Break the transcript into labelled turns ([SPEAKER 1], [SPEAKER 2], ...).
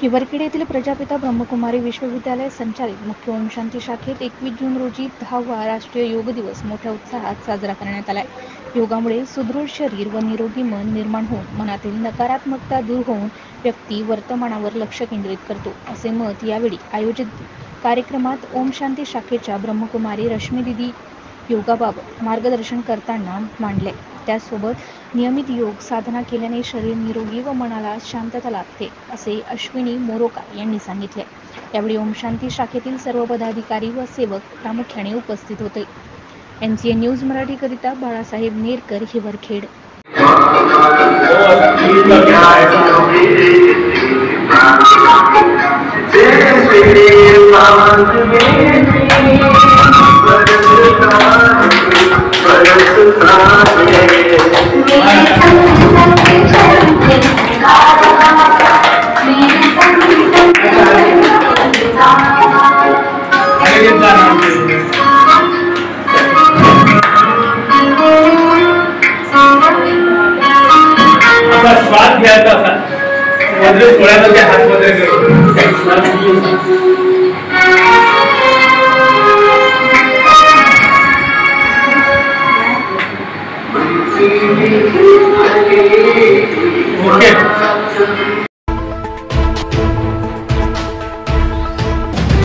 [SPEAKER 1] हिवरखेड येथील प्रजापिता ब्रह्मकुमारी विश्वविद्यालय संचालित मुख्य ओम शांती शाखेत 21 जून रोजी 10वा राष्ट्रीय योग दिवस मोठ्या उत्साहात साजरा करण्यात आला. योगामुळे सुदृढ शरीर व निरोगी मन निर्माण होऊन मनातील नकारात्मकता दूर होऊन व्यक्ती वर्तमानावर लक्ष केंद्रित करतो, असे मत यावेळी आयोजित कार्यक्रमात ओम शांती शाखेच्या ब्रह्मकुमारी रश्मीदीदी योगाबाबत मार्गदर्शन करताना मांडले. त्यासोबत नियमित योग साधना केल्याने शरीर निरोगी व मनाला शांतता लाभते, असे अश्विनी मोरोकार यांनी सांगितले. यावेळी ओम शांती शाखेतील सर्व पदाधिकारी व सेवक प्रामुख्याने उपस्थित होते. NCA न्यूज मराठी करिता बाळासाहेब नेरकर, हिवरखेड.
[SPEAKER 2] श्वास घ्यायचा असा मध्ये सोळ्याचा ते हात मध्ये ओके.